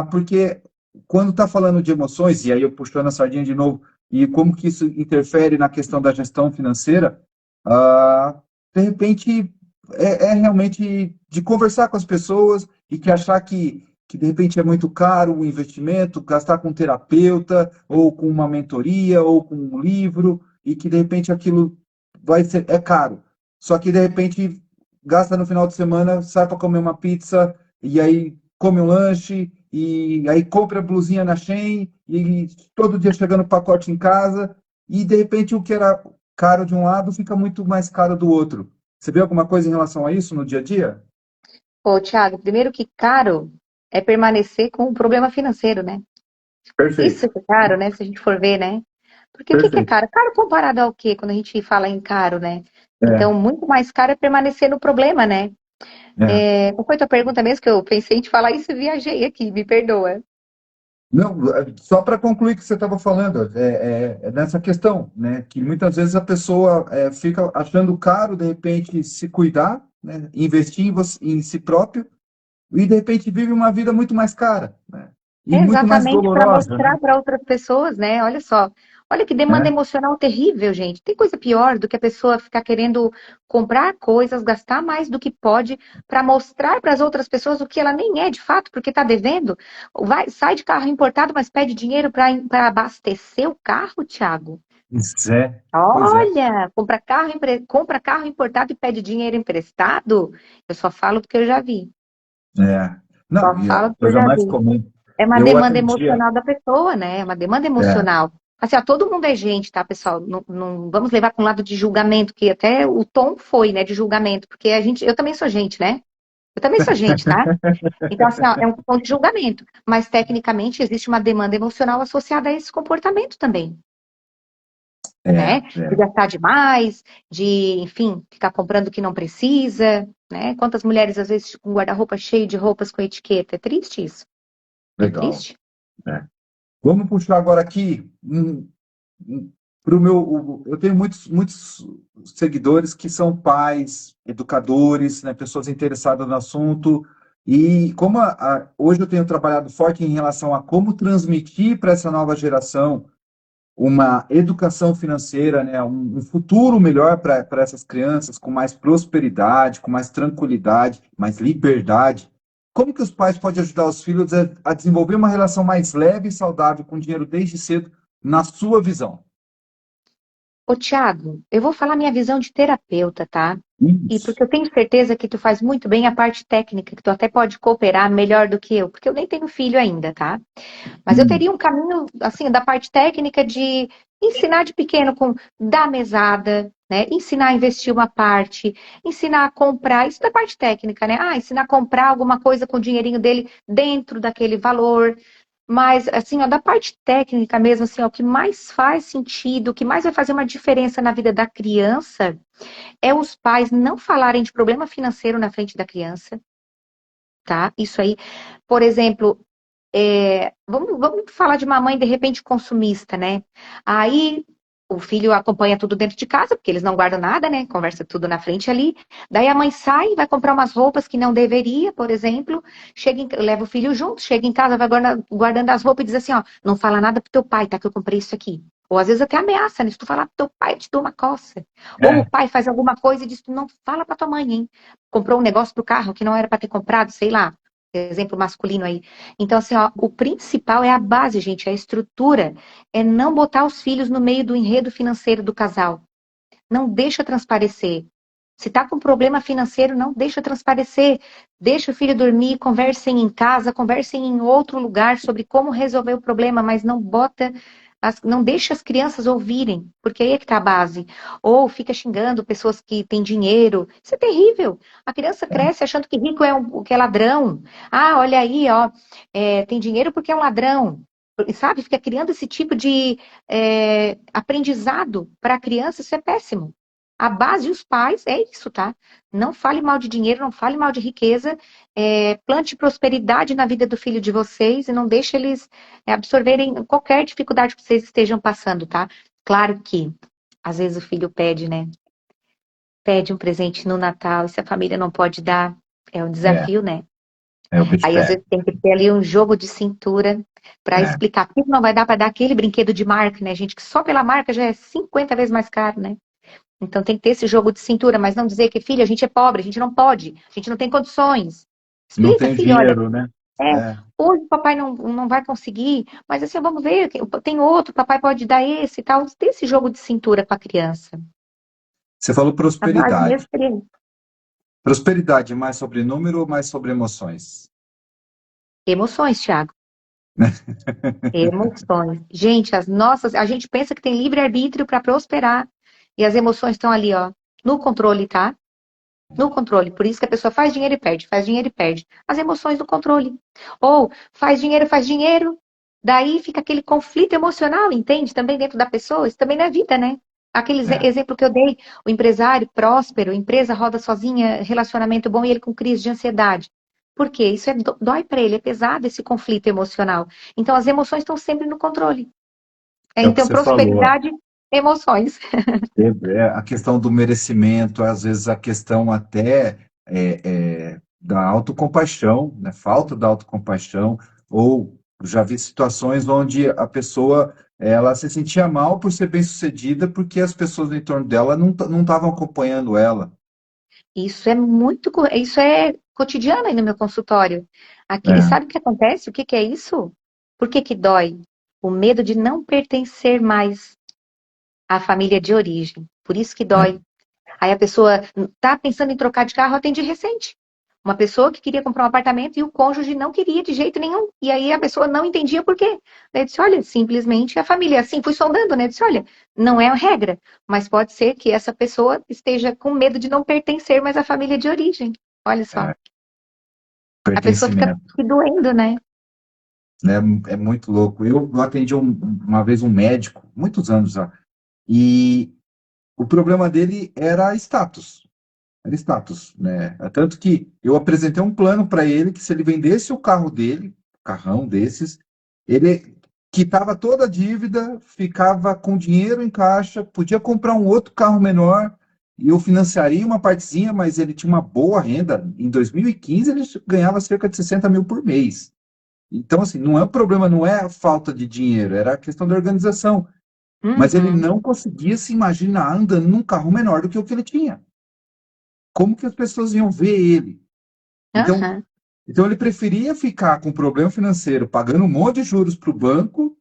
porque quando está falando de emoções, e aí eu puxando a sardinha de novo, e como que isso interfere na questão da gestão financeira, ah, de repente, é realmente de conversar com as pessoas e que achar que de repente é muito caro o investimento, gastar com um terapeuta, ou com uma mentoria, ou com um livro, e que de repente aquilo é caro. Só que de repente gasta no final de semana, sai para comer uma pizza, e aí come um lanche, e aí compra a blusinha na Shein, e todo dia chegando pacote em casa, e de repente o que era caro de um lado fica muito mais caro do outro. Você vê alguma coisa em relação a isso no dia a dia? Pô, Thiago, primeiro que caro é permanecer com o problema financeiro, né? Isso Perfeito, que é caro, né? Se a gente for ver, né? Porque o que que é perfeito. caro? Caro comparado ao quê? Quando a gente fala em caro, né? Então, É, muito mais caro é permanecer no problema, né? é. Qual foi a tua pergunta mesmo? Que eu pensei em te falar isso e viajei aqui, me perdoa. Não, só para concluir o que você estava falando, é nessa questão, né? Que muitas vezes a pessoa fica achando caro, de repente, se cuidar, né? Investir em si próprio, e de repente vive uma vida muito mais cara, né? E É muito mais exatamente para dolorosa, né? mostrar para outras pessoas, né? Olha só, olha que demanda É, emocional terrível, gente. Tem coisa pior do que a pessoa ficar querendo comprar coisas, gastar mais do que pode para mostrar para as outras pessoas o que ela nem é de fato, porque está devendo. Vai, sai de carro importado, mas pede dinheiro para abastecer o carro, Thiago. pois é. Olha, compra carro importado e pede dinheiro emprestado. Eu só falo porque eu já vi. É. Não, Só e a falo porque eu coisa já mais vi. comum. É uma Eu demanda atendia. emocional da pessoa, né? É uma demanda É, emocional. Assim, ó, todo mundo é gente, tá, pessoal? Não, não vamos levar para um lado de julgamento, que até o tom foi, né, de julgamento, porque eu também sou gente, né? Eu também sou gente, tá? Então, assim, ó, é um tom de julgamento. Mas, tecnicamente, existe uma demanda emocional associada a esse comportamento também, né? De é. gastar demais, de, enfim, ficar comprando o que não precisa, né? Quantas mulheres, às vezes, com guarda-roupa cheio de roupas com etiqueta? É triste isso. É Legal. triste. É. Vamos puxar agora aqui para o meu. Eu tenho muitos seguidores que são pais, educadores, né, pessoas interessadas no assunto. E como hoje eu tenho trabalhado forte em relação a como transmitir para essa nova geração uma educação financeira, né, um futuro melhor para essas crianças, com mais prosperidade, com mais tranquilidade, mais liberdade. Como que os pais podem ajudar os filhos a desenvolver uma relação mais leve e saudável com o dinheiro desde cedo, na sua visão? Ô, Thiago, eu vou falar minha visão de terapeuta, tá? E Isso. porque eu tenho certeza que tu faz muito bem a parte técnica, que tu até pode cooperar melhor do que eu, porque eu nem tenho filho ainda, tá? Mas eu Hum, teria um caminho, assim, da parte técnica de ensinar de pequeno com dar mesada, né? Ensinar a investir uma parte, ensinar a comprar, isso da parte técnica, né? Ah, ensinar a comprar alguma coisa com o dinheirinho dele dentro daquele valor. Mas, assim, ó, da parte técnica mesmo, assim, ó, o que mais faz sentido, o que mais vai fazer uma diferença na vida da criança é os pais não falarem de problema financeiro na frente da criança, tá? Isso aí, por exemplo, vamos falar de uma mãe de repente consumista, né? Aí o filho acompanha tudo dentro de casa, porque eles não guardam nada, né? Conversa tudo na frente ali. Daí a mãe sai, vai comprar umas roupas que não deveria, por exemplo, leva o filho junto, chega em casa, vai guardando as roupas e diz assim, ó, não fala nada pro teu pai, tá? Que eu comprei isso aqui. Ou às vezes até ameaça, né? Se tu falar pro teu pai, eu te dou uma coça. Ou o é, pai faz alguma coisa e diz, tu não fala pra tua mãe, hein? Comprou um negócio pro carro que não era pra ter comprado, sei lá. Exemplo masculino aí. Então, assim, ó, o principal é a base, gente, é a estrutura. É não botar os filhos no meio do enredo financeiro do casal. Não deixa transparecer. Se está com problema financeiro, não deixa transparecer. Deixa o filho dormir, conversem em casa, conversem em outro lugar sobre como resolver o problema, mas não bota, não deixa as crianças ouvirem, porque aí é que está a base. Ou fica xingando pessoas que têm dinheiro. Isso é terrível. A criança cresce achando que rico que é ladrão. Ah, olha aí, ó, tem dinheiro porque é um ladrão. Sabe? Fica criando esse tipo de aprendizado para a criança, isso é péssimo. A base, os pais, é isso, tá? Não fale mal de dinheiro, não fale mal de riqueza, plante prosperidade na vida do filho de vocês e não deixe eles absorverem qualquer dificuldade que vocês estejam passando, tá? Claro que, às vezes, o filho pede, né? Pede um presente no Natal e se a família não pode dar, é um É, desafio, né? o bicho Aí, às pega. vezes, tem que ter ali um jogo de cintura para É. explicar por que não vai dar para dar aquele brinquedo de marca, né, gente? Que só pela marca já é 50 vezes mais caro, né? Então tem que ter esse jogo de cintura, mas não dizer que, filho, a gente é pobre, a gente não pode, a gente não tem condições. Não Explica, tenho filho, olha, dinheiro, né? é, É. hoje o papai não vai conseguir, mas assim, vamos ver, tem outro, o papai pode dar esse e tal. Tem esse jogo de cintura com a criança. Você falou A base mesmo prosperidade. seria Prosperidade mais sobre número ou mais sobre emoções? emoções, Thiago. Emoções. Gente, a gente pensa que tem livre-arbítrio para prosperar. E as emoções estão ali, ó, no controle, tá? No controle. Por isso que a pessoa faz dinheiro e perde, faz dinheiro e perde. As emoções no controle. Ou faz dinheiro, daí fica aquele conflito emocional, entende? Também dentro da pessoa, isso também não é vida, né? Aquele É, exemplo que eu dei, o empresário próspero, empresa roda sozinha, relacionamento bom e ele com crise de ansiedade. Por quê? Isso dói para ele, é pesado esse conflito emocional. Então as emoções estão sempre no controle. é o que Então, você falou. prosperidade, emoções. A questão do merecimento, às vezes a questão até da autocompaixão, né? Falta da autocompaixão, ou já vi situações onde a pessoa ela se sentia mal por ser bem-sucedida porque as pessoas no entorno dela não estavam acompanhando ela. Isso é cotidiano aí no meu consultório. E É, sabe o que acontece? O que que é isso? Por que que dói? O medo de não pertencer mais à família de origem. Por isso que é, dói. Aí a pessoa tá pensando em trocar de carro, eu atendi recente. Uma pessoa que queria comprar um apartamento e o cônjuge não queria de jeito nenhum. E aí a pessoa não entendia por quê. Daí eu disse, olha, simplesmente a família, assim, fui sondando, né? Eu disse, olha, não é a regra, mas pode ser que essa pessoa esteja com medo de não pertencer mais à família de origem. Olha só. é, A pessoa fica pertencimento, se doendo, né? né? É muito louco. Eu atendi uma vez um médico, muitos anos já, e o problema dele era status. Era status, né? Tanto que eu apresentei um plano para ele que se ele vendesse o carro dele, carrão desses, ele quitava toda a dívida, ficava com dinheiro em caixa, podia comprar um outro carro menor e eu financiaria uma partezinha, mas ele tinha uma boa renda. Em 2015 ele ganhava cerca de 60 mil por mês. Então, assim, não é o problema, não é a falta de dinheiro, era a questão da organização. Mas ele Uhum. não conseguia se imaginar andando num carro menor do que o que ele tinha. Como que as pessoas iam ver ele? Então, Aham. então ele preferia ficar com problema financeiro, pagando um monte de juros para o banco,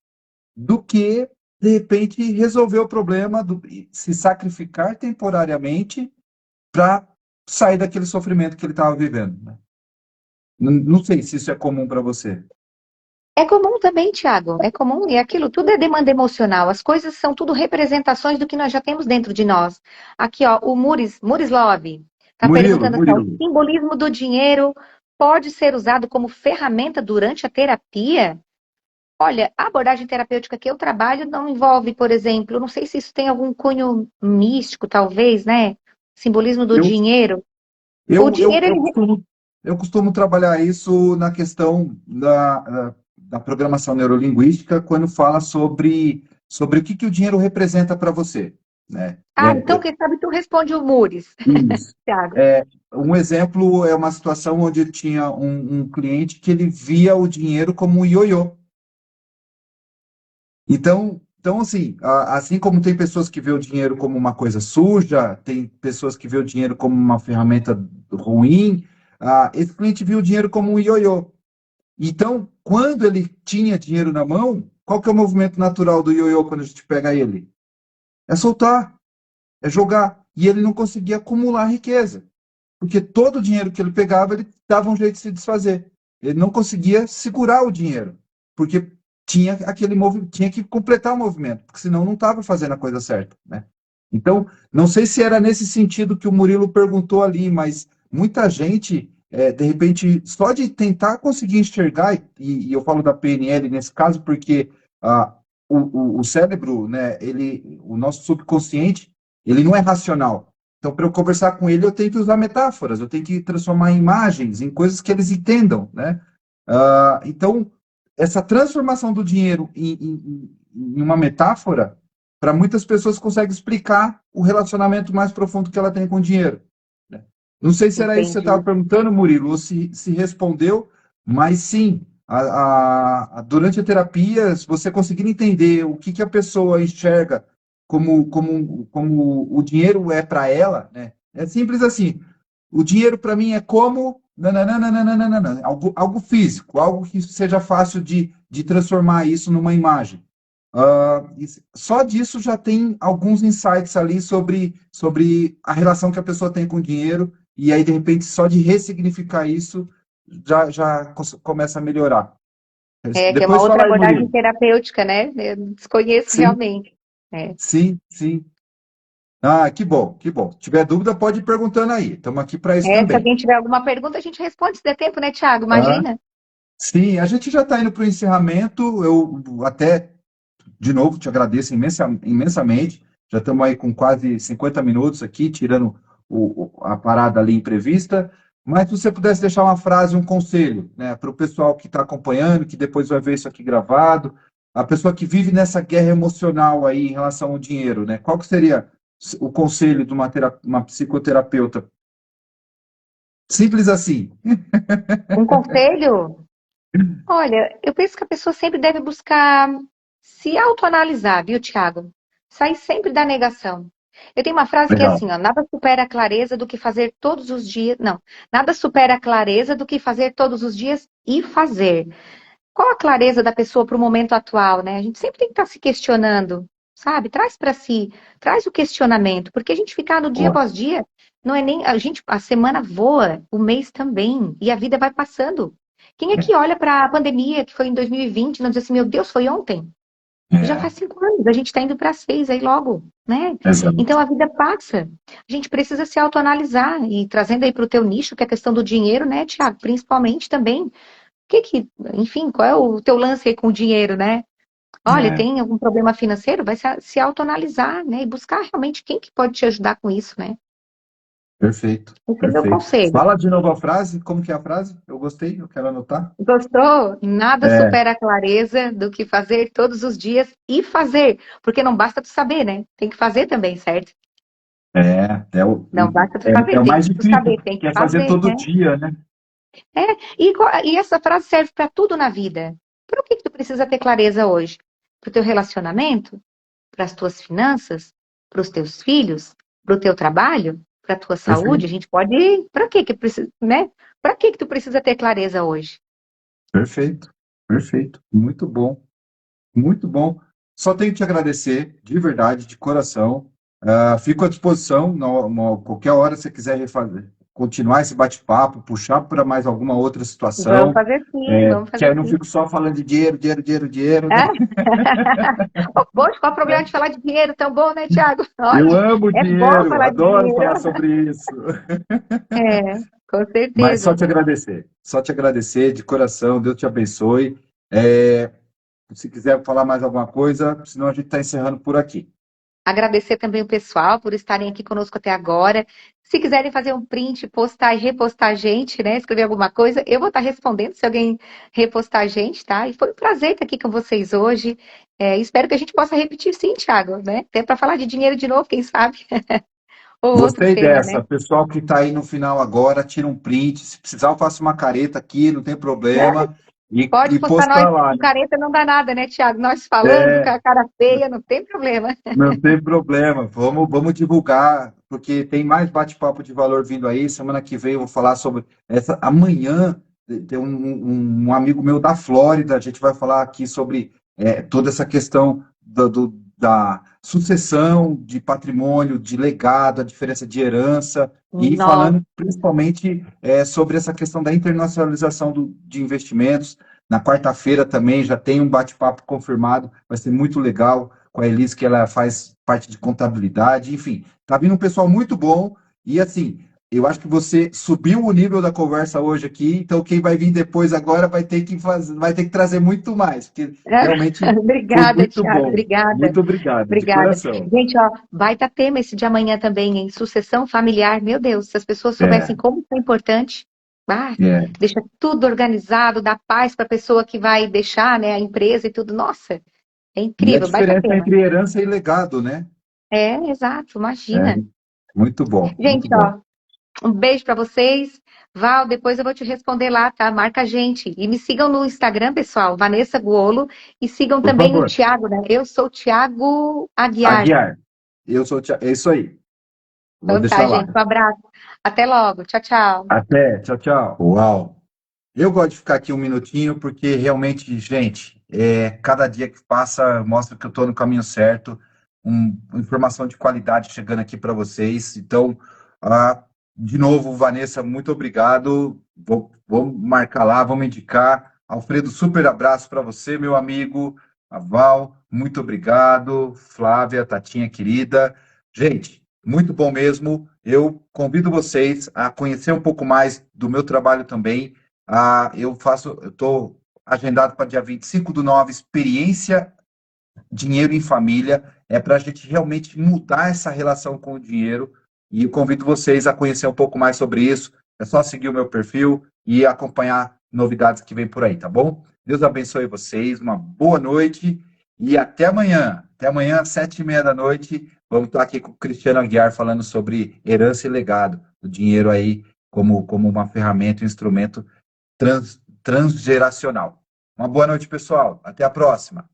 do que, de repente, resolver o problema, se sacrificar temporariamente para sair daquele sofrimento que ele estava vivendo, né? Não sei se isso é comum para você. É comum também, Tiago. É comum. E aquilo tudo é demanda emocional. As coisas são tudo representações do que nós já temos dentro de nós. Aqui, ó, o Murislov está Murilo, perguntando assim, ó, o Murilo, simbolismo do dinheiro pode ser usado como ferramenta durante a terapia? Olha, a abordagem terapêutica que eu trabalho não envolve, por exemplo, não sei se isso tem algum cunho místico, talvez, né? Simbolismo do eu, dinheiro. O eu, eu, dinheiro, eu ele... costumo, eu costumo trabalhar isso na questão da programação neurolinguística, quando fala sobre o que o dinheiro representa para você, né? Ah, então quem sabe tu responde o Muris, Isso. Tiago. Um exemplo é uma situação onde tinha um cliente que ele via o dinheiro como um ioiô. Então assim, assim como tem pessoas que vê o dinheiro como uma coisa suja, tem pessoas que vê o dinheiro como uma ferramenta ruim, esse cliente viu o dinheiro como um ioiô. Então, quando ele tinha dinheiro na mão, qual que é o movimento natural do ioiô quando a gente pega ele? É soltar, é jogar. e ele não conseguia acumular riqueza, porque todo o dinheiro que ele pegava, ele dava um jeito de se desfazer. Ele não conseguia segurar o dinheiro, porque tinha tinha que completar o movimento, porque senão não estava fazendo a coisa certa, né? Então, não sei se era nesse sentido que o Murilo perguntou ali, mas muita gente, de repente, só de tentar conseguir enxergar, e eu falo da PNL nesse caso, porque o cérebro, né, o nosso subconsciente, ele não é racional. Então, para eu conversar com ele, eu tenho que usar metáforas, eu tenho que transformar em imagens, em coisas que eles entendam, né? Então, essa transformação do dinheiro em uma metáfora, para muitas pessoas consegue explicar o relacionamento mais profundo que ela tem com o dinheiro, né? Não sei se era isso que você estava Entendi. perguntando, Murilo, ou se respondeu, mas sim, durante a terapia, se você conseguir entender o que a pessoa enxerga como o dinheiro é para ela, né? É simples assim. O dinheiro para mim é como nananana, algo físico, algo que seja fácil de transformar isso numa imagem. Só disso já tem alguns insights ali sobre a relação que a pessoa tem com o dinheiro, e aí, de repente, só de ressignificar isso já começa a melhorar. Que é uma Depois outra fala aí, abordagem Murilo. terapêutica, né? Eu desconheço Sim, realmente. É. sim, sim. Ah, que bom, que bom. Se tiver dúvida, pode ir perguntando aí. Estamos aqui para isso Se também. alguém tiver alguma pergunta, a gente responde se der tempo, né, Thiago? Ah, Imagina. sim, a gente já está indo para o encerramento. Eu até, de novo, te agradeço imensamente. Já estamos aí com quase 50 minutos aqui, tirando a parada ali imprevista. Mas se você pudesse deixar uma frase, um conselho, né, para o pessoal que está acompanhando, que depois vai ver isso aqui gravado, a pessoa que vive nessa guerra emocional aí em relação ao dinheiro, né? Qual que seria o conselho de uma psicoterapeuta? Simples assim. Um conselho? Olha, eu penso que a pessoa sempre deve buscar se autoanalisar, viu, Thiago? Sair sempre da negação. Eu tenho uma frase que é Legal. assim, ó, nada supera a clareza do que fazer todos os dias. Não, nada supera a clareza do que fazer todos os dias e fazer. Qual a clareza da pessoa para o momento atual, né? A gente sempre tem que estar se questionando, sabe? Traz para si, traz o questionamento, porque a gente ficar no dia Boa. após dia, não é nem a semana voa, o mês também, e a vida vai passando. Quem é que olha para a pandemia que foi em 2020 e não diz assim, meu Deus, foi ontem? Já É, faz 5 anos, a gente está indo para 6 aí logo, né? exato. Então a vida passa. A gente precisa se autoanalisar e trazendo aí para o teu nicho, que é a questão do dinheiro, né, Tiago? Principalmente também enfim, qual é o teu lance aí com o dinheiro, né? Olha, É, tem algum problema financeiro? Vai se autoanalisar, né? E buscar realmente quem que pode te ajudar com isso, né? perfeito, Esse é meu perfeito. conselho. Fala de novo a frase. Como que é a frase? Eu gostei, eu quero anotar. Gostou? Nada É, supera a clareza do que fazer todos os dias e fazer. Porque não basta tu saber, né? Tem que fazer também, certo? Não basta tu é saber, o tem mais que tu difícil, saber, tem que que é fazer fazer, todo né? dia, né? E essa frase serve para tudo na vida. Por que que tu precisa ter clareza hoje? Para o teu relacionamento? Para as tuas finanças, para os teus filhos, para o teu trabalho, para a tua saúde, Perfeito, a gente pode. Para que precisa, né? Para que tu precisa ter clareza hoje? perfeito, perfeito. Muito bom, muito bom. Só tenho que te agradecer, de verdade, de coração. Fico à disposição, qualquer hora que você quiser refazer, continuar esse bate-papo, puxar para mais alguma outra Vamos situação. fazer sim, vamos Que aí fazer eu não sim. fico só falando de dinheiro, dinheiro, dinheiro, dinheiro, né? É? Poxa, qual o problema de falar de dinheiro? Tão bom, né, Thiago? Eu Olha, amo é bom dinheiro, falar de adoro dinheiro. falar sobre isso. É, com Mas certeza. só te agradecer de coração, Deus te abençoe. É, se quiser falar mais alguma coisa, senão a gente está encerrando por aqui. Agradecer também o pessoal por estarem aqui conosco até agora. Se quiserem fazer um print, postar e repostar a gente, né? Escrever alguma coisa, eu vou estar respondendo se alguém repostar a gente, tá? E foi um prazer estar aqui com vocês hoje. Espero que a gente possa repetir sim, Thiago, né? Até para falar de dinheiro de novo, quem sabe? Ou outro Gostei tema, né? dessa. Pessoal que está aí no final agora, tira um print. Se precisar, eu faço uma careta aqui, não tem problema. Pode E postar nós postar lá, com né? careta, não dá nada, né, Thiago? Nós falando com É, a cara feia, não tem problema. não tem problema. Vamos divulgar, porque tem mais bate-papo de valor vindo aí. Semana que vem eu vou falar sobre essa. Amanhã tem um amigo meu da Flórida. A gente vai falar aqui sobre toda essa questão sucessão, de patrimônio, de legado, a diferença de herança, e Nossa, falando principalmente sobre essa questão da internacionalização de investimentos. Na quarta-feira também já tem um bate-papo confirmado, vai ser muito legal, com a Elis, que ela faz parte de contabilidade, enfim, tá vindo um pessoal muito bom, e assim, eu acho que você subiu o nível da conversa hoje aqui, então quem vai vir depois agora vai ter que trazer muito mais, porque realmente foi obrigada, muito Thiago, bom. obrigada. Muito obrigado, de Obrigada. coração. Gente, ó, baita tema esse de amanhã também, em sucessão familiar. Meu Deus, se as pessoas soubessem É, como isso é importante, ah, é. deixa tudo organizado, dá paz para a pessoa que vai deixar, né, a empresa e tudo. Nossa, é E a incrível, baita diferença tema. entre herança e legado, né? É, exato, É, imagina. muito bom, muito Gente, bom. ó, um beijo para vocês. Val, depois eu vou te responder lá, tá? Marca a gente. E me sigam no Instagram, pessoal, Vanessa Guolo. E sigam Por também o favor, Thiago, né? Eu sou o Thiago Aguiar. Aguiar, eu sou o Thiago, é isso aí, vou Então tá, deixar lá. gente. Um abraço. Até logo. Tchau, tchau. Até, tchau, tchau. Uau! Eu gosto de ficar aqui um minutinho, porque realmente, gente, cada dia que passa mostra que eu estou no caminho certo, informação de qualidade chegando aqui para vocês. Então, ah, de novo, Vanessa, muito obrigado. Vamos marcar lá, vamos indicar. Alfredo, super abraço para você, meu amigo. A Val, muito obrigado. Flávia, Tatinha querida. Gente, muito bom mesmo. Eu convido vocês a conhecer um pouco mais do meu trabalho também. Eu estou agendado para dia 25/9, experiência dinheiro em família, é para a gente realmente mudar essa relação com o dinheiro, e eu convido vocês a conhecer um pouco mais sobre isso, é só seguir o meu perfil e acompanhar novidades que vem por aí, tá bom? Deus abençoe vocês, uma boa noite e até amanhã às 7:30 da noite, vamos estar aqui com o Cristiano Aguiar falando sobre herança e legado, o dinheiro aí como uma ferramenta, um instrumento transgeracional. Uma boa noite, pessoal. Até a próxima.